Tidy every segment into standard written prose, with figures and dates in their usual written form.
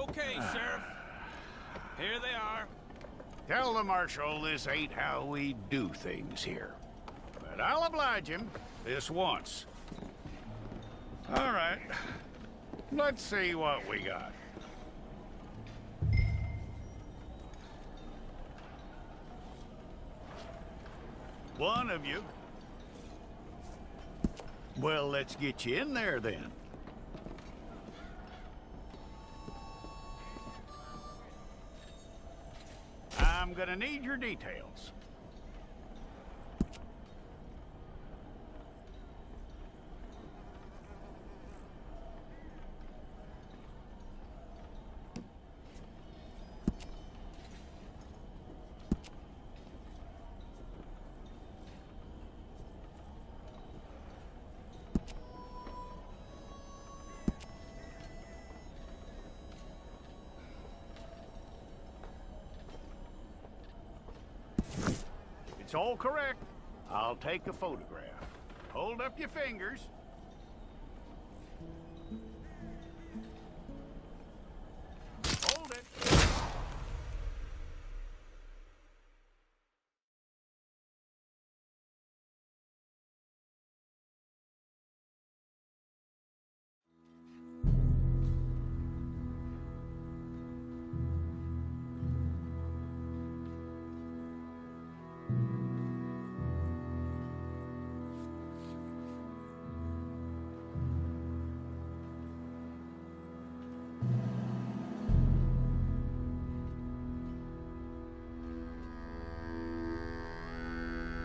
Okay, Sheriff. Here they are. Tell the Marshal this ain't how we do things here. But I'll oblige him this once. All right. Let's see what we got. One of you. Well, let's get you in there then. I'm gonna need your details. It's all correct. I'll take a photograph. Hold up your fingers. Hold it.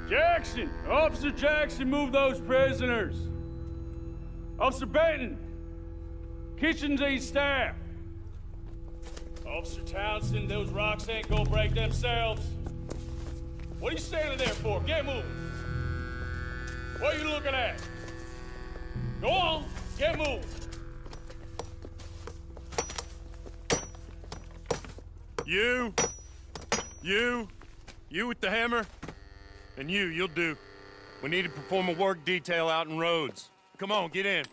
Jackson! Officer Jackson, move those prisoners! Officer Benton! Kitchens aid staff! Officer Townsend, those rocks ain't gonna break themselves. What are you standing there for? Get moving! What are you looking at? Go on, get moving! You with the hammer? And you'll do. We need to perform a work detail out in Rhodes. Come on, get in.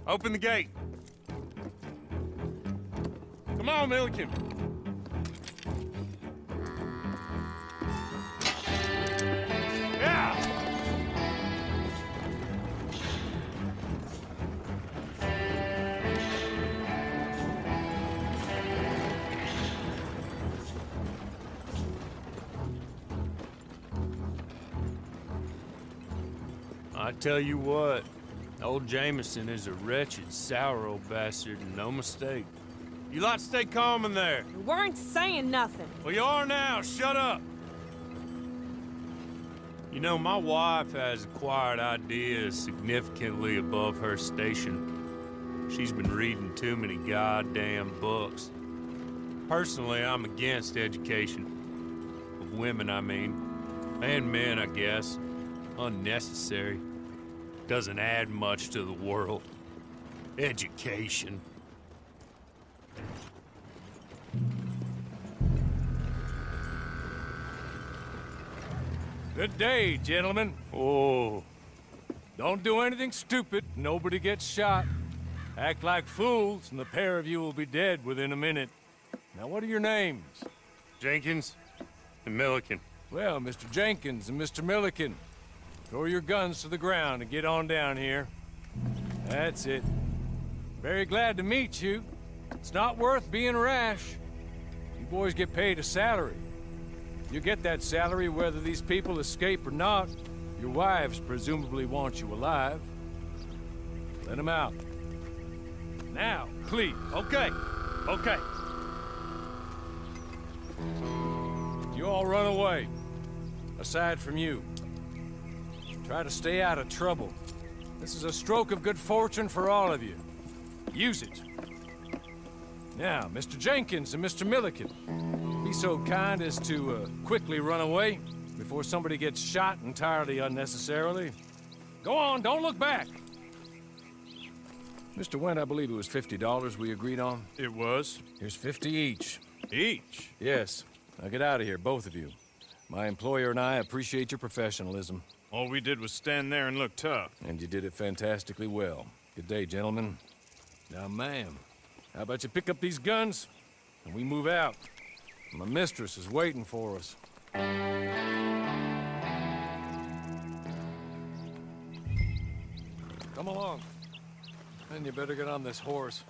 Open the gate. Come on, Milliken. Yeah! I tell you what, old Jameson is a wretched, sour old bastard, and no mistake. You lot stay calm in there. We weren't saying nothing. Well, you are now. Shut up. You know, my wife has acquired ideas significantly above her station. She's been reading too many goddamn books. Personally, I'm against education. Of women, I mean. And men, I guess. Unnecessary. Doesn't add much to the world. Education. Good day, gentlemen. Oh. Don't do anything stupid. Nobody gets shot. Act like fools, and the pair of you will be dead within a minute. Now, what are your names? Jenkins and Milliken. Well, Mr. Jenkins and Mr. Milliken, throw your guns to the ground and get on down here. That's it. Very glad to meet you. It's not worth being rash. You boys get paid a salary. You get that salary whether these people escape or not. Your wives presumably want you alive. Let them out. Now, please. Okay. You all run away. Aside from you. Try to stay out of trouble. This is a stroke of good fortune for all of you. Use it. Now, Mr. Jenkins and Mr. Milliken, be so kind as to quickly run away before somebody gets shot entirely unnecessarily. Go on, don't look back. Mr. Wendt, I believe it was $50 we agreed on. It was. Here's 50 each. Each? Yes. Now get out of here, both of you. My employer and I appreciate your professionalism. All we did was stand there and look tough. And you did it fantastically well. Good day, gentlemen. Now, ma'am, How about you pick up these guns, and we move out? My mistress is waiting for us. Come along. Then you better get on this horse.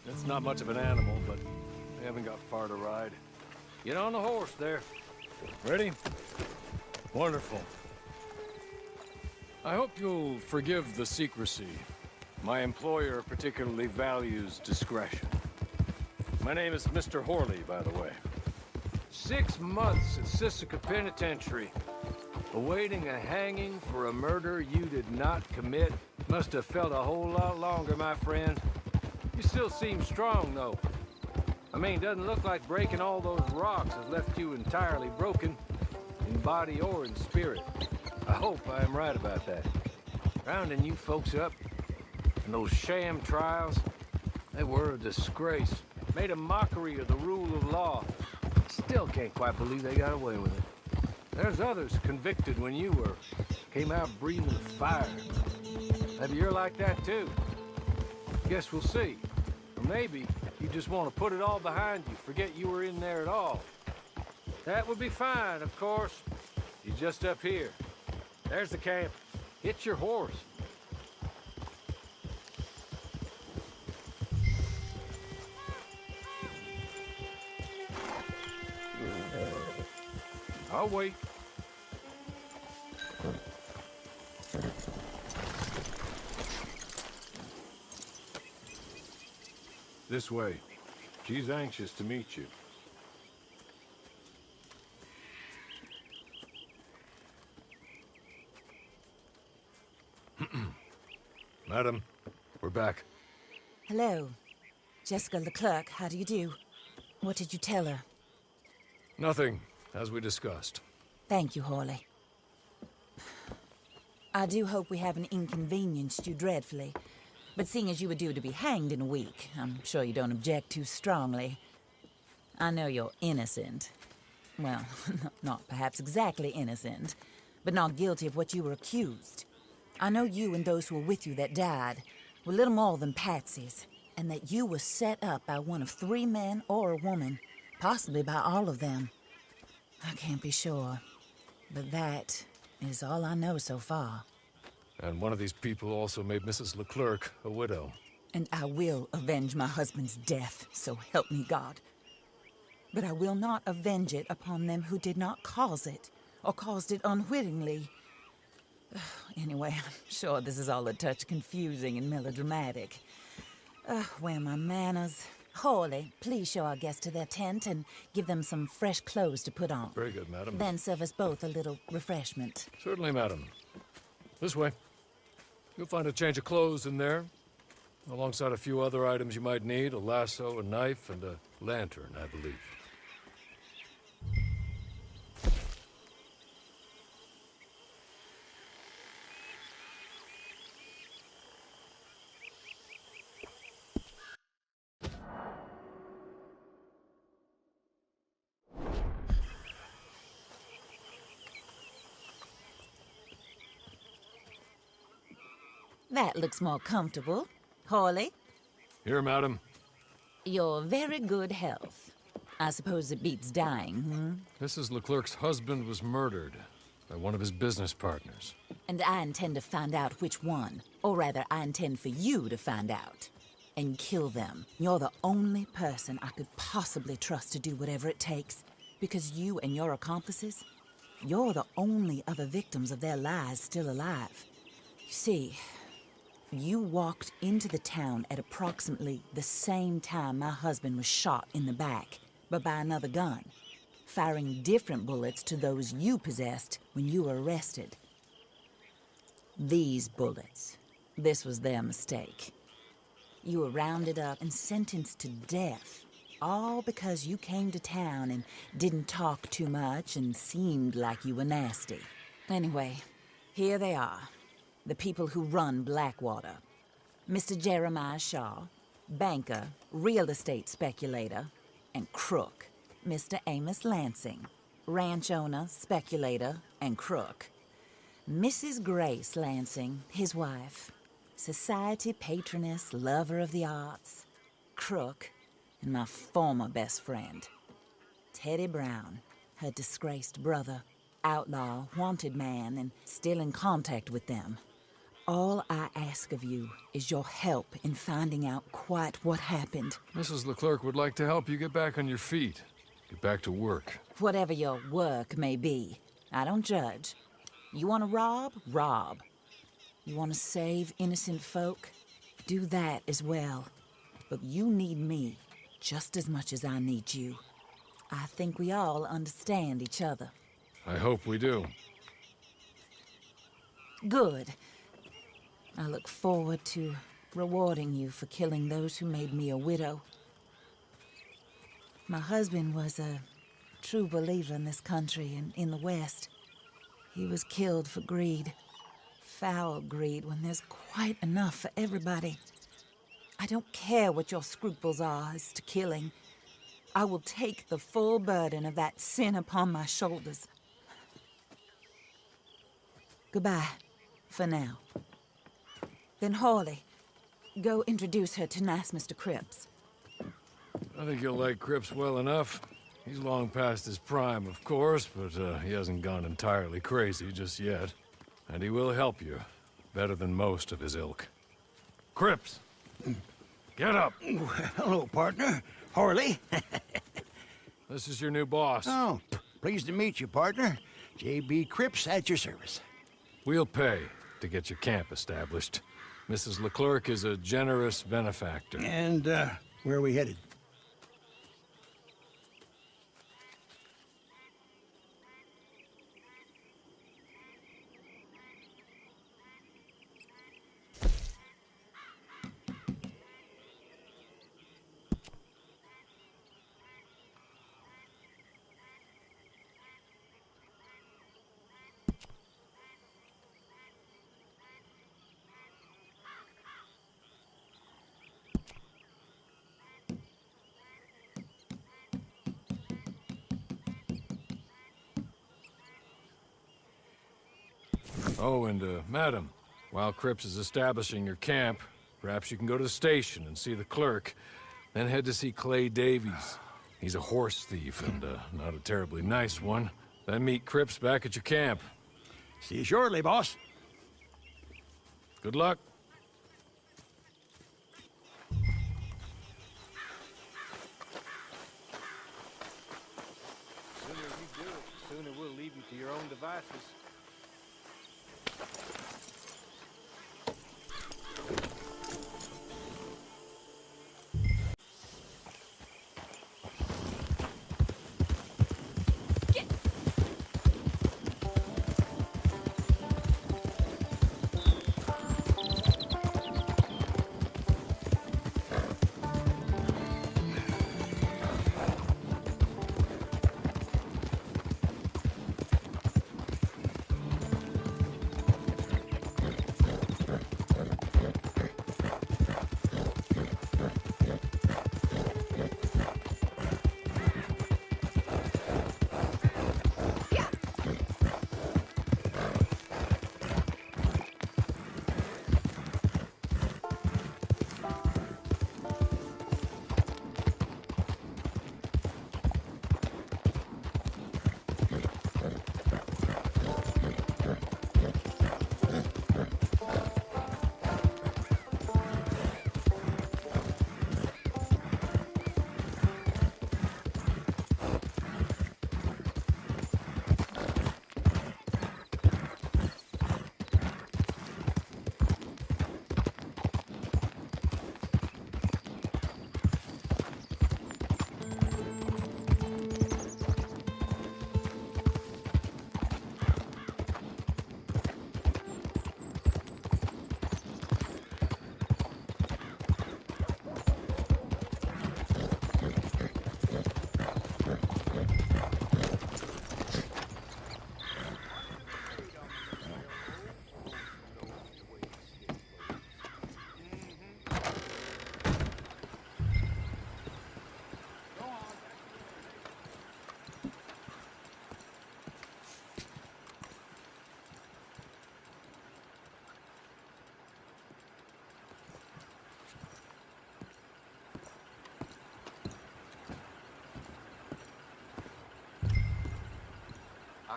It's not much of an animal, but they haven't got far to ride. Get on the horse there. Ready? Wonderful. I hope you'll forgive the secrecy. My employer particularly values discretion. My name is Mr. Horley, by the way. 6 months at Sisika Penitentiary, awaiting a hanging for a murder you did not commit. Must have felt a whole lot longer, my friend. You still seem strong, though. I mean, doesn't look like breaking all those rocks has left you entirely broken, in body or in spirit. I hope I am right about that. Rounding you folks up, and those sham trials, they were a disgrace. Made a mockery of the rule of law. Still can't quite believe they got away with it. There's others convicted when you were. Came out breathing fire. Maybe you're like that too. Guess we'll see. Or maybe you just want to put it all behind you, forget you were in there at all. That would be fine, of course. You're just up here. There's the camp. Hit your horse. I'll wait. This way. She's anxious to meet you. Madam, we're back. Hello. Jessica Leclerc, how do you do? What did you tell her? Nothing, as we discussed. Thank you, Horley. I do hope we haven't inconvenienced you dreadfully. But seeing as you were due to be hanged in a week, I'm sure you don't object too strongly. I know you're innocent. Well, not perhaps exactly innocent, but not guilty of what you were accused. I know you and those who were with you that died were little more than patsies, and that you were set up by one of 3 men or a woman, possibly by all of them. I can't be sure, but that is all I know so far. And one of these people also made Mrs. Leclerc a widow. And I will avenge my husband's death, so help me God. But I will not avenge it upon them who did not cause it, or caused it unwittingly. Anyway, I'm sure this is all a touch confusing and melodramatic. Where are my manners? Horley, please show our guests to their tent and give them some fresh clothes to put on. Very good, madam. Then serve us both a little refreshment. Certainly, madam. This way. You'll find a change of clothes in there, alongside a few other items you might need, a lasso, a knife, and a lantern, I believe. That looks more comfortable. Horley, Here, madam. your very good health. I suppose it beats dying, Mrs. Leclerc's husband was murdered by one of his business partners. And I intend to find out which one. Or rather, I intend for you to find out. And kill them. You're the only person I could possibly trust to do whatever it takes. Because you and your accomplices, you're the only other victims of their lies still alive. You see, you walked into the town at approximately the same time my husband was shot in the back, but by another gun, firing different bullets to those you possessed when you were arrested. These bullets, this was their mistake. You were rounded up and sentenced to death, all because you came to town and didn't talk too much and seemed like you were nasty. Anyway, here they are. The people who run Blackwater. Mr. Jeremiah Shaw, banker, real estate speculator, and crook. Mr. Amos Lansing, ranch owner, speculator, and Crook. Mrs. Grace Lansing, his wife. Society patroness, lover of the arts. Crook, and my former best friend. Teddy Brown, her disgraced brother. Outlaw, wanted man, and still in contact with them. All I ask of you is your help in finding out quite what happened. Mrs. Leclerc would like to help you get back on your feet. Get back to work. Whatever your work may be, I don't judge. You want to rob? Rob. You want to save innocent folk? Do that as well. But you need me just as much as I need you. I think we all understand each other. I hope we do. Good. I look forward to rewarding you for killing those who made me a widow. My husband was a true believer in this country and in the West. He was killed for greed. Foul greed when there's quite enough for everybody. I don't care what your scruples are as to killing. I will take the full burden of that sin upon my shoulders. Goodbye, for now. Then Hawley, go introduce her to nice Mr. Cripps. I think you'll like Cripps well enough. He's long past his prime, of course, but he hasn't gone entirely crazy just yet. And he will help you, better than most of his ilk. Cripps! Get up! Hello, partner. Harley. This is your new boss. Oh, pleased to meet you, partner. J.B. Cripps at your service. We'll pay to get your camp established. Mrs. Leclerc is a generous benefactor. And, where are we headed? Oh, and, madam, while Cripps is establishing your camp, perhaps you can go to the station and see the clerk, then head to see Clay Davies. He's a horse thief, and, not a terribly nice one. Then meet Cripps back at your camp. See you shortly, boss. Good luck. The sooner you do it, the sooner we'll leave you to your own devices.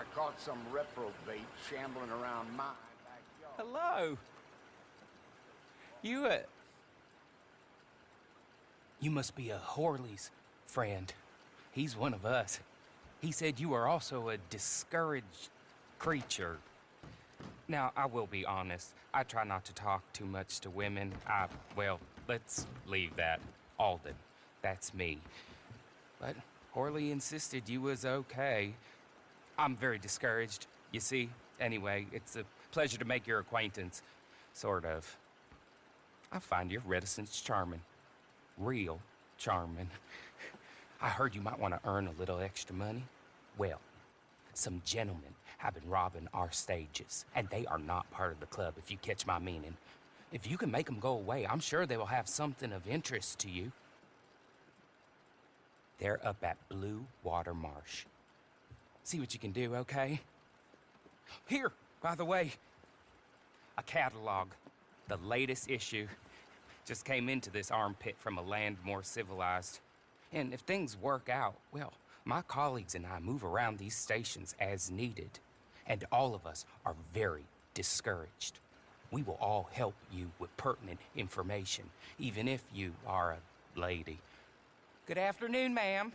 I caught some reprobate shambling around my backyard. Hello. You must be a Horley's friend. He's one of us. He said you are also a discouraged creature. Now, I will be honest. I try not to talk too much to women. Well, let's leave that. Alden, that's me. But Horley insisted you was okay. I'm very discouraged, you see. Anyway, it's a pleasure to make your acquaintance. Sort of. I find your reticence charming. Real charming. I heard you might want to earn a little extra money. Well, some gentlemen have been robbing our stages, and they are not part of the club, if you catch my meaning. If you can make them go away, I'm sure they will have something of interest to you. They're up at Blue Water Marsh. See what you can do, okay? Here, by the way, a catalog. The latest issue. Just came into this armpit from a land more civilized. And if things work out, well, my colleagues and I move around these stations as needed. And all of us are very discouraged. We will all help you with pertinent information, even if you are a lady. Good afternoon, ma'am.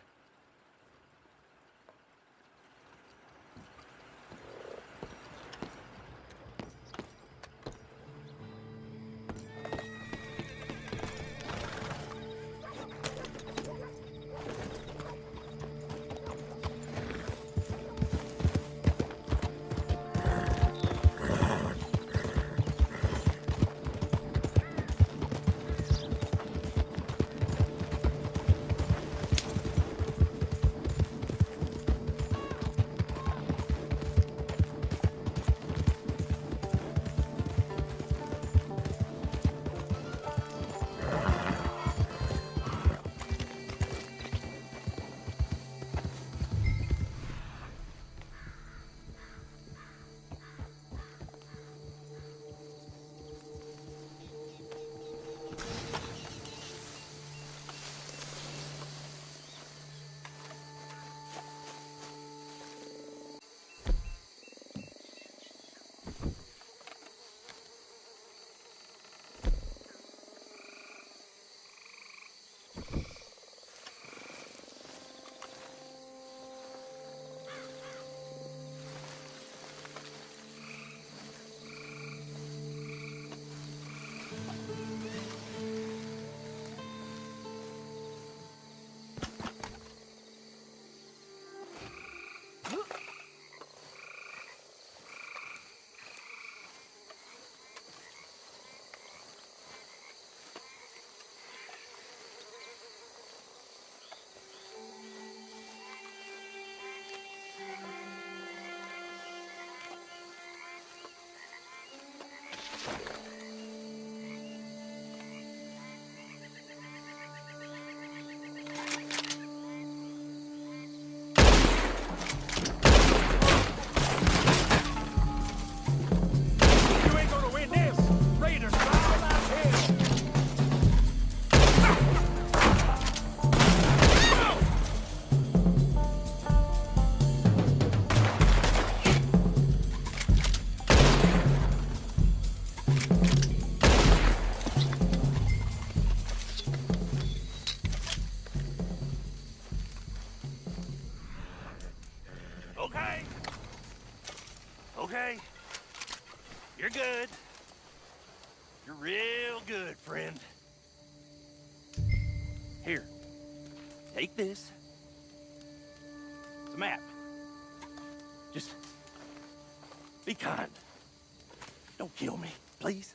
Okay. You're good. You're real good, friend. Here. Take this. It's a map. Just be kind. Don't kill me, please.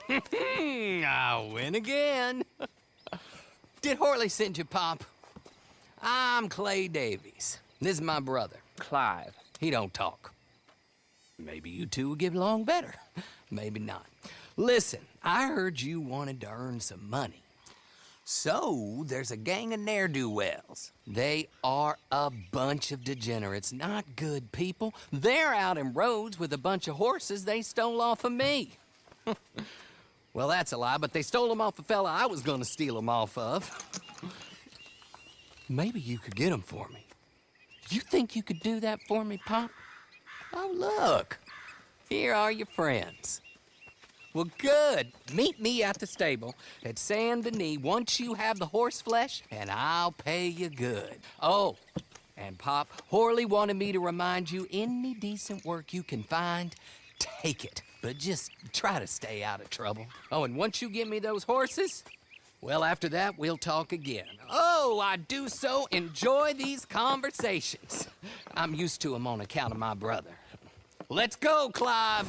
I win again. Did Horley send you, Pop? I'm Clay Davies. This is my brother, Clive. He don't talk. Maybe you two will get along better. Maybe not. Listen, I heard you wanted to earn some money. So, there's a gang of ne'er-do-wells. They are a bunch of degenerates, not good people. They're out in roads with a bunch of horses they stole off of me. Well, that's a lie, but they stole them off a fella I was gonna steal them off of. Maybe you could get them for me. You think you could do that for me, Pop? Oh, look. Here are your friends. Well, good. Meet me at the stable at Saint Denis once you have the horse flesh, and I'll pay you good. Oh, and Pop, Horley wanted me to remind you, any decent work you can find, take it. But just try to stay out of trouble. Oh, and once you give me those horses, well, after that, we'll talk again. Oh, I do so enjoy these conversations. I'm used to them on account of my brother. Let's go, Clive.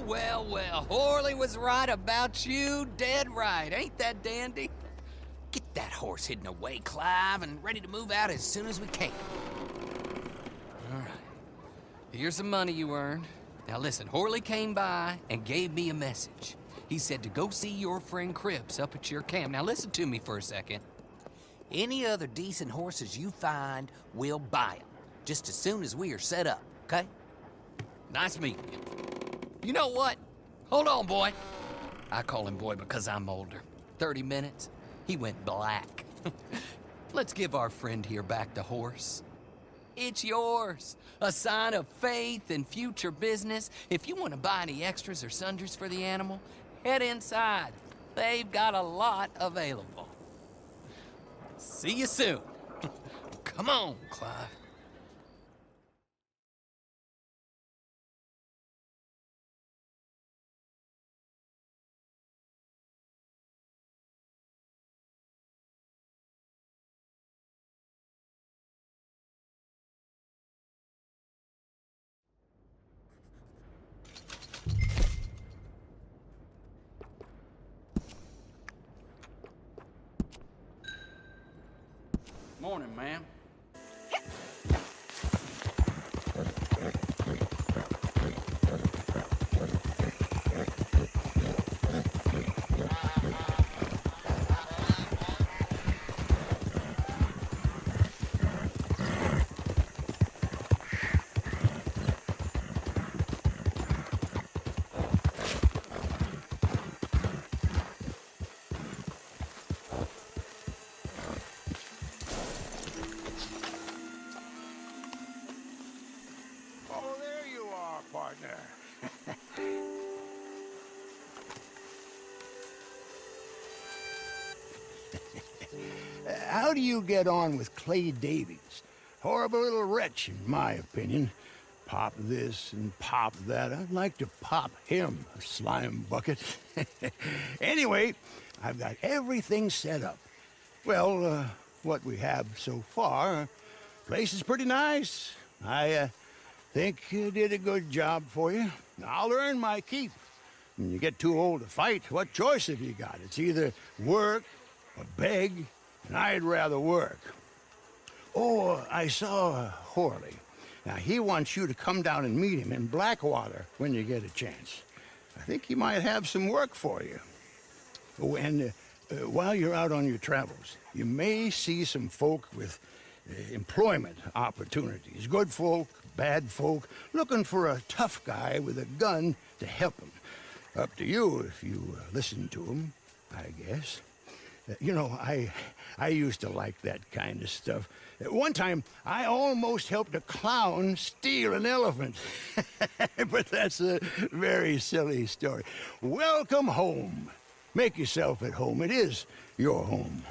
well, well. Horley was right about you, dead right. Ain't that dandy? Get that horse hidden away, Clive, and ready to move out as soon as we can. All right. Here's the money you earned. Now listen, Horley came by and gave me a message. He said to go see your friend Cripps up at your camp. Now listen to me for a second. Any other decent horses you find, we'll buy them. Just as soon as we are set up, okay? Nice meeting you. You know what? Hold on, boy. I call him boy because I'm older. 30 minutes, he went black. Let's give our friend here back the horse. It's yours. A sign of faith and future business. If you want to buy any extras or sundries for the animal, head inside. They've got a lot available. See you soon. Come on, Clive. Morning, ma'am. Oh, there you are, partner. How do you get on with Clay Davies? Horrible little wretch, in my opinion. Pop this and pop that. I'd like to pop him, a slime bucket. Anyway, I've got everything set up. Well, what we have so far, place is pretty nice. I think you did a good job for you. I'll earn my keep. When you get too old to fight, what choice have you got? It's either work or beg, and I'd rather work. Oh, I saw Horley. Now, he wants you to come down and meet him in Blackwater when you get a chance. I think he might have some work for you. Oh, and while you're out on your travels, you may see some folk with employment opportunities. Good folk, bad folk, looking for a tough guy with a gun to help them. Up to you if you listen to them, I guess. You know, I used to like that kind of stuff. One time, I almost helped a clown steal an elephant. But that's a very silly story. Welcome home. Make yourself at home. It is your home.